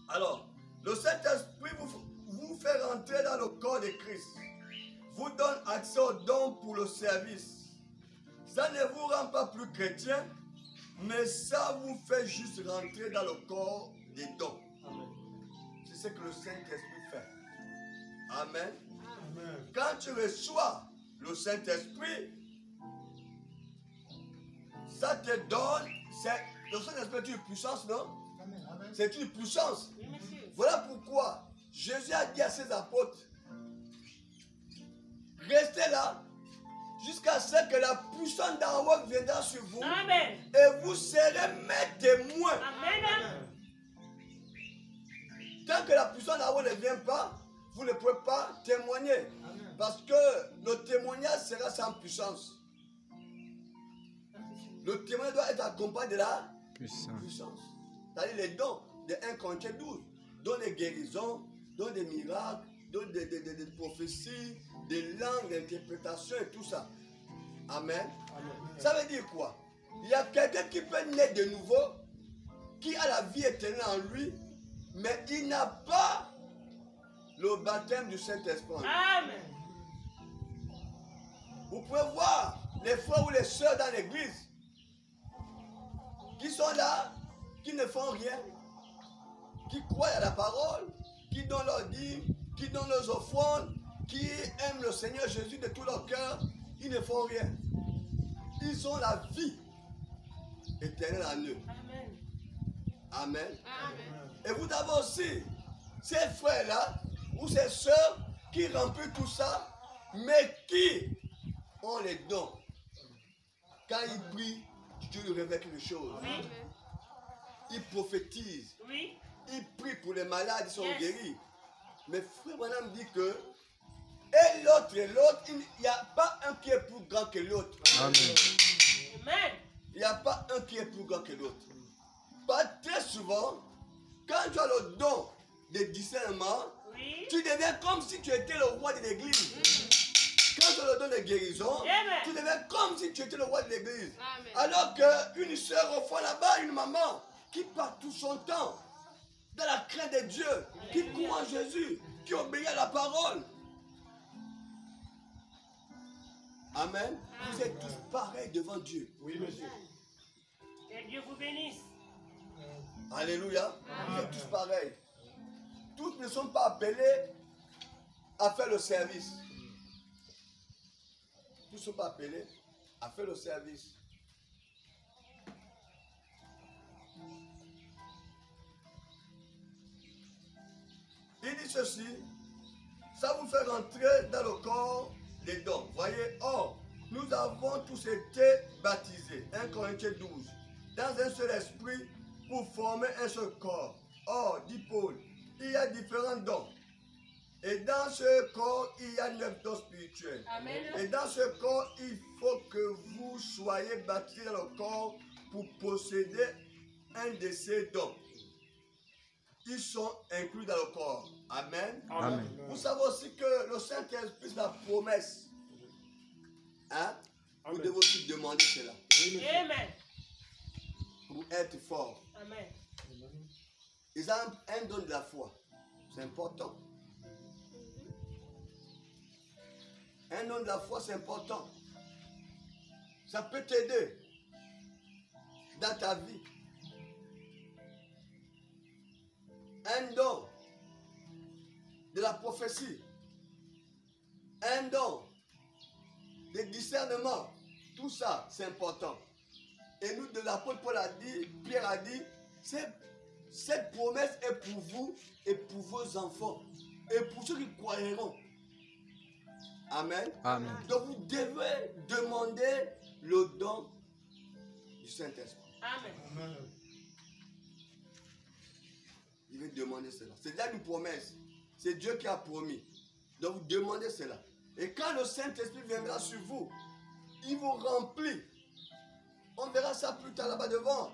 Alors, le Saint-Esprit vous fait rentrer dans le corps de Christ. Vous donne accès aux dons pour le service. Ça ne vous rend pas plus chrétien, mais ça vous fait juste rentrer dans le corps des dons. C'est ce que le Saint-Esprit fait. Amen. Amen. Quand tu reçois le Saint-Esprit, ça te donne, le Saint-Esprit est une puissance, non? C'est une puissance. Oui, voilà pourquoi Jésus a dit à ses apôtres, restez là jusqu'à ce que la puissance d'en haut viendra sur vous. Amen. Et vous serez mes témoins. Amen. Tant que la puissance d'en haut ne vient pas, vous ne pouvez pas témoigner. Amen. Parce que le témoignage sera sans puissance. Le témoignage doit être accompagné de la puissance. C'est-à-dire les dons de 1 Corinthiens 12. Dons de guérison, dons de miracles, dons de prophéties, des langues, d'interprétation et tout ça. Amen. Amen. Ça veut dire quoi? Il y a quelqu'un qui peut naître de nouveau, qui a la vie éternelle en lui, mais il n'a pas le baptême du Saint-Esprit. Amen. Vous pouvez voir les frères ou les sœurs dans l'église qui sont là, qui ne font rien, qui croient à la parole, qui donnent leur dîme, qui donnent leurs offrandes, qui aiment le Seigneur Jésus de tout leur cœur, ils ne font rien. Ils ont la vie éternelle en eux. Amen. Amen. Amen. Et vous avez aussi ces frères-là ou ces sœurs qui remplissent tout ça, mais qui ont les dons. Quand ils prient, Dieu lui révèle quelque chose. Oui. Ils prophétisent. Oui. Ils prient pour les malades, ils sont guéris. Mais frère Branham dit que et l'autre, il n'y a pas un qui est plus grand que l'autre. Amen. Il n'y a pas un qui est plus grand que l'autre. Pas très souvent, quand tu as le don de discernement, oui, tu deviens comme si tu étais le roi de l'église. Quand tu as le don de guérison, amen, tu deviens comme si tu étais le roi de l'église. Alors qu'une soeur au fond là-bas, une maman, qui passe tout son temps dans la crainte de Dieu, qui croit en Jésus, qui obéit à la parole. Amen. Vous êtes tous pareils devant Dieu. Oui, monsieur. Que Dieu vous bénisse. Alléluia. Vous êtes tous pareils. Tous ne sont pas appelés à faire le service. Tous ne sont pas appelés à faire le service. Il dit ceci, ça vous fait rentrer dans le corps des dons. Voyez, or, nous avons tous été baptisés, 1 Corinthiens 12, dans un seul esprit pour former un seul corps. Or, dit Paul, il y a différents dons. Et dans ce corps, il y a 9 dons spirituels. Amen. Et dans ce corps, il faut que vous soyez baptisés dans le corps pour posséder un de ces dons. Ils sont inclus dans le corps. Amen. Amen. Vous savez aussi que le Saint-Esprit, c'est la promesse. Hein? Vous devez aussi demander cela. Amen. Pour être fort. Amen. Ils ont un don de la foi. C'est important. Un don de la foi, c'est important. Ça peut t'aider dans ta vie. Un don de la prophétie, un don de discernement, tout ça c'est important. Et nous, de l'apôtre Paul a dit, Pierre a dit, cette promesse est pour vous et pour vos enfants et pour ceux qui croiront. Amen. Amen. Donc vous devez demander le don du Saint-Esprit. Amen. Amen. Il veut demander cela. C'est là une promesse. C'est Dieu qui a promis. Donc vous demandez cela. Et quand le Saint-Esprit viendra sur vous, il vous remplit. On verra ça plus tard là-bas devant.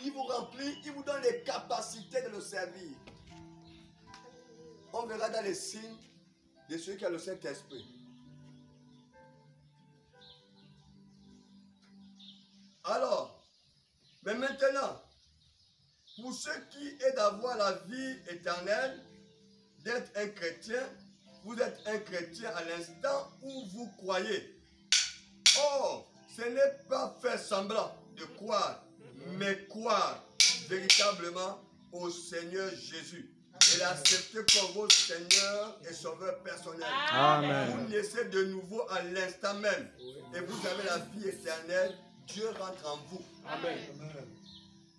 Il vous remplit, il vous donne les capacités de le servir. On verra dans les signes de ceux qui ont le Saint-Esprit. Alors, mais maintenant, pour ce qui est d'avoir la vie éternelle, d'être un chrétien, vous êtes un chrétien à l'instant où vous croyez. Or, ce n'est pas faire semblant de croire, mais croire véritablement au Seigneur Jésus et l'accepter comme votre Seigneur et Sauveur personnel. Amen. Vous naissez de nouveau à l'instant même et vous avez la vie éternelle. Dieu rentre en vous. Amen.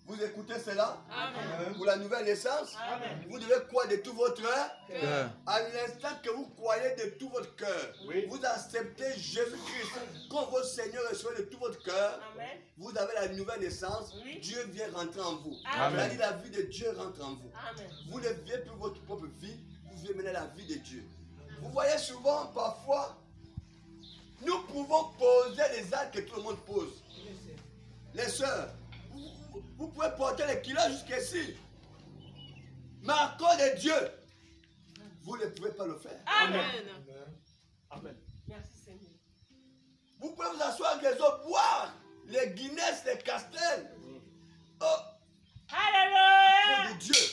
Vous écoutez cela? Amen. Pour la nouvelle naissance, Amen. vous devez croire de tout votre Cœur. à l'instant que vous croyez de tout votre cœur. Vous acceptez Jésus-Christ comme votre Seigneur et Sauveur de tout votre cœur. Amen. Vous avez la nouvelle naissance. Oui. Dieu vient rentrer en vous. Amen. C'est-à-dire la vie de Dieu rentre en vous. Amen. Vous ne vivez plus votre propre vie, vous vivez maintenant la vie de Dieu. Vous voyez souvent, parfois, nous pouvons poser les actes que tout le monde pose. Les sœurs, vous pouvez porter les kilos jusqu'ici. Mais à cause de Dieu, vous ne pouvez pas le faire. Amen. Amen. Merci Seigneur. Vous pouvez vous asseoir avec les autres, boire les Guinness, les Castel. Oh, à Alléluia. cause de Dieu,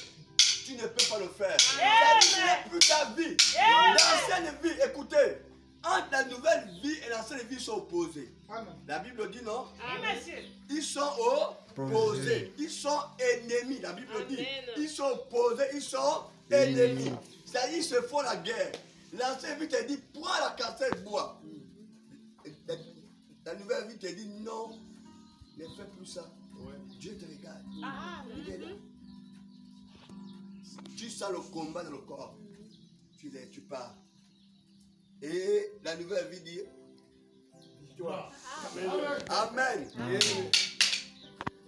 tu ne peux pas le faire. Amen. Ce n'est plus ta vie. Amen. L'ancienne vie, écoutez, entre la nouvelle vie et l'ancienne vie sont opposés. La Bible dit non. Oui, monsieur. Ils sont opposés. Ils sont ennemis. La Bible dit. Ils sont opposés. Ils sont ennemis. C'est-à-dire ils se font la guerre. L'ancienne vie te dit prends la cassette, bois. La nouvelle vie te dit non, ne fais plus ça. Dieu te regarde. Il est là. Tu sens le combat dans le corps. Tu pars. Et la nouvelle vie dit Amen. Amen.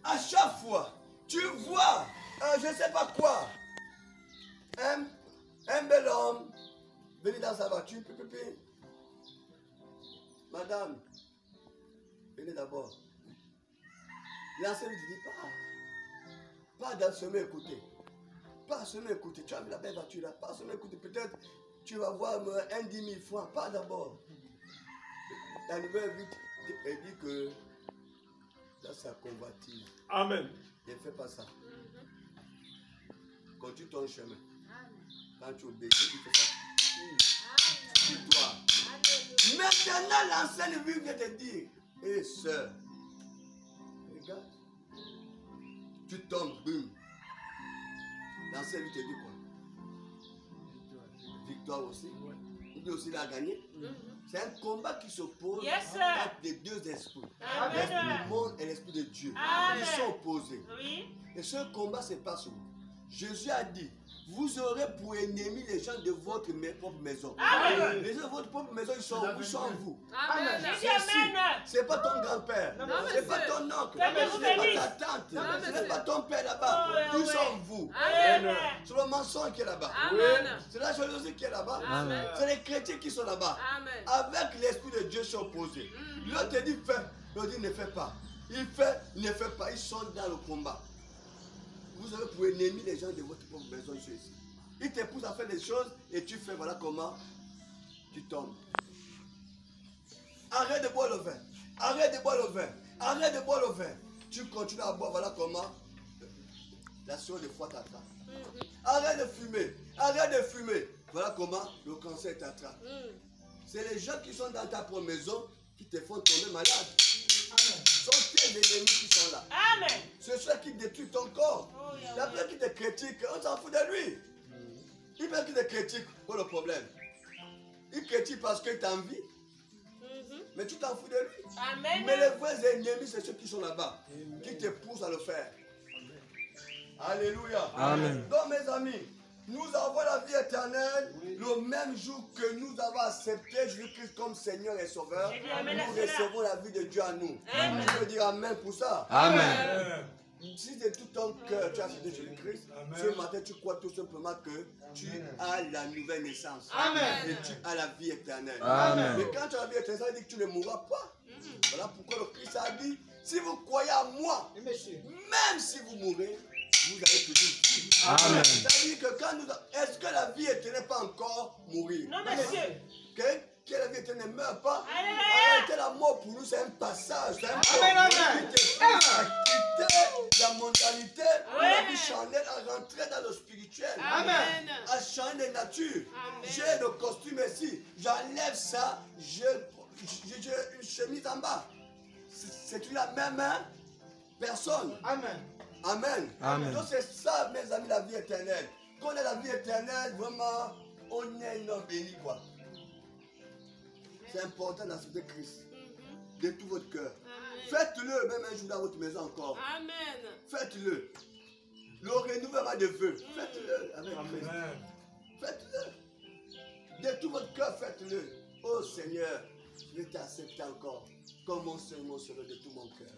À chaque fois, tu vois, je ne sais pas quoi, un bel homme venir dans sa voiture, madame, venez d'abord. L'ancien lui dit pas dans ce même écouter. Pas seulement écouter, tu as mis la belle voiture là, pas seulement écouter, peut-être tu vas voir un 10 000 francs, pas d'abord. La nouvelle vie te dit que ça c'est la convoitise. Amen. Ne fais pas ça. Continue ton chemin. Quand tu obéis, tu fais ça. Dis-toi. Maintenant, l'ancienne vie vient te dire, hé sœur, regarde, tu tombes, boum. L'ancienne vie te dit quoi? Victoire aussi. Il aussi l'a gagné. C'est un combat qui s'oppose entre les deux esprits. L'esprit du monde et l'esprit de Dieu. Amen. Ils sont opposés. Oui. Et ce combat se passe où? Jésus a dit, vous aurez pour ennemis les gens de votre propre maison. Amen. Les gens de votre propre maison, ils sont en vous. Amen. C'est pas ton grand-père, c'est pas ton oncle, ce n'est pas ta tante, ce n'est pas ton père là-bas. Ils sont en vous. Amen. C'est le mensonge qui est là-bas. C'est la jalousie qui est là-bas. C'est les chrétiens qui sont là-bas. Avec l'esprit de Dieu sont opposés. L'autre te dit fais, l'autre dit ne fais pas. Il fait, il ne fait pas. Ils sont dans le combat. Vous avez pour ennemi les gens de votre propre maison ici. Ils te poussent à faire des choses et tu fais, voilà comment tu tombes. Arrête de boire le vin. Arrête de boire le vin. Arrête de boire le vin. Tu continues à boire, voilà comment la sueur de foi t'attrape. Arrête de fumer. Arrête de fumer. Voilà comment le cancer t'attrape. C'est les gens qui sont dans ta propre maison qui te font tomber malade. Ce sont tes ennemis qui sont là. Amen. C'est ceux qui détruisent ton corps. La personne qui te critique, on s'en fout de lui. Il peut qu'il te critique, pas le problème. Il critique parce qu'il t'envie. Mais tu t'en fous de lui. Amen. Mais les vrais ennemis, c'est ceux qui sont là-bas, qui te poussent à le faire. Alléluia. Amen. Donc mes amis, nous avons la vie éternelle le même jour que nous avons accepté Jésus-Christ comme Seigneur et Sauveur. Nous recevons la vie de Dieu à nous. Je veux dire Amen pour ça. Amen. Si de tout ton cœur tu as accepté Jésus-Christ, ce matin tu crois tout simplement que tu as la nouvelle naissance. Amen. Et tu as la vie éternelle. Amen. Mais quand tu as la vie éternelle, ça veut dire que tu ne mourras pas. Voilà pourquoi le Christ a dit, si vous croyez à moi, même si vous mourrez, vous allez toujours vivre. Amen. C'est-à-dire que quand nous... Est-ce que la vie éternelle n'est pas encore mourir? Non, monsieur. Que la vie éternelle ne meurt pas. Alléluia. Arrêtez la mort pour nous, c'est un passage. C'est un Amen. qui te pousse à quitter la mondialité, la vie charnelle a rentré dans le spirituel. Amen. A changé de nature. Amen. J'ai le costume ici. J'enlève ça. J'ai une chemise en bas. C'est la même personne. Amen. Amen. Amen. Donc c'est ça, mes amis, la vie éternelle. Quand on a la vie éternelle, vraiment, on est un homme béni, quoi. C'est important d'accepter Christ de tout votre cœur. Faites-le même un jour dans votre maison encore. Amen. Faites-le. Le renouvellement de vœux. Faites-le avec Christ. Amen. Faites-le. De tout votre cœur, faites-le. Oh Seigneur, je vais t'accepter encore. Comme mon Seigneur de tout mon cœur.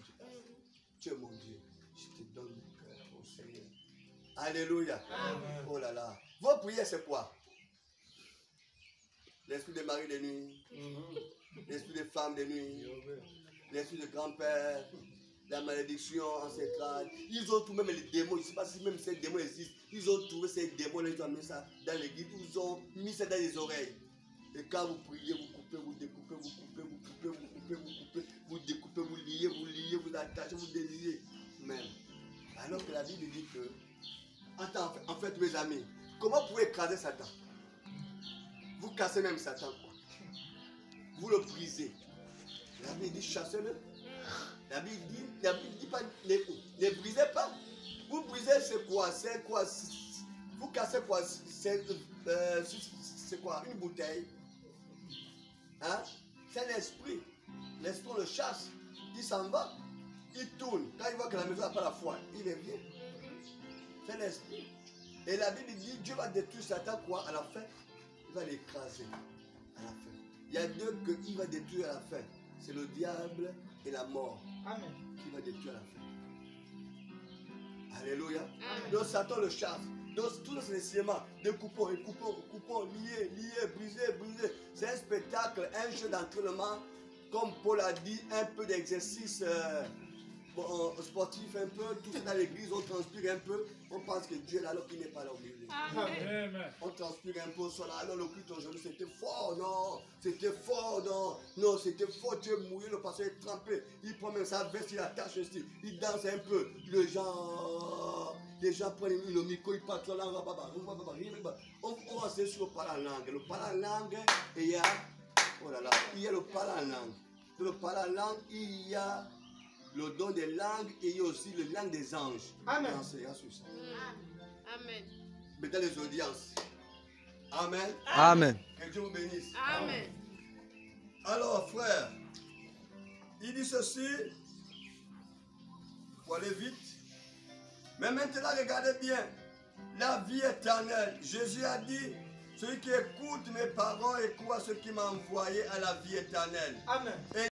Tu es mon Dieu. Je te donne mon cœur, oh Seigneur. Alléluia. Amen. Oh là là. Vos prières, c'est quoi? L'esprit de mari de nuit. L'esprit de femme de nuit. L'esprit de grand-père. La malédiction ancestrale. Ils ont trouvé même les démons. Je ne sais pas si même ces démons existent. Ils ont trouvé ces démons. Ils ont mis ça dans l'église. Ils ont mis ça dans les oreilles. Et quand vous priez, vous coupez, vous découpez, vous coupez, vous coupez, vous coupez, vous coupez, vous découpez, vous liez, vous attachez, vous désirez. Même. Alors que la Bible dit que, en fait, mes amis, comment vous pouvez écraser Satan? Vous cassez même Satan, quoi. Vous le brisez. La Bible dit chassez-le. La Bible dit pas ne brisez pas. Vous brisez c'est quoi? C'est quoi? Vous cassez quoi? C'est quoi? Une bouteille. Hein? C'est l'esprit. L'esprit le chasse. Il s'en va. Il tourne. Quand il voit que la maison n'a pas la foi, il revient. C'est l'esprit. Et la Bible dit Dieu va détruire Satan quoi? À la fin, il va l'écraser. À la fin. Il y a deux qu'il va détruire à la fin. C'est le diable et la mort. Amen. Qui va détruire à la fin. Alléluia. Donc Satan le chasse. Donc tout c'est nécessairement de coupons, lier, briser. C'est un spectacle, un jeu d'entraînement. Comme Paul a dit, un peu d'exercice sportif, un peu. Tout ça dans l'église, on transpire un peu. On pense que Dieu est là alors qu'il n'est pas là au milieu. Amen. On transpire un peu, soit là, alors le culte aujourd'hui c'était fort, non, c'était fort, non, c'était fort, tu es mouillé, le pasteur est trempé, il prend même sa veste, il attache ici, il danse un peu, les gens prennent le micro, ils partent sur la langue, on va sur le parlant langue, et il y a, oh là là, il y a le parlant langue, dans le parlant langue, il y a le don des langues et il y a aussi le langue des anges. Amen. Amen. Mais dans les audiences. Amen. Amen. Que Dieu vous bénisse. Amen. Alors, frère, il dit ceci, pour aller vite. Mais maintenant, regardez bien. La vie éternelle. Jésus a dit, celui qui écoute mes paroles et croit ce qui m'a envoyé à la vie éternelle. Amen.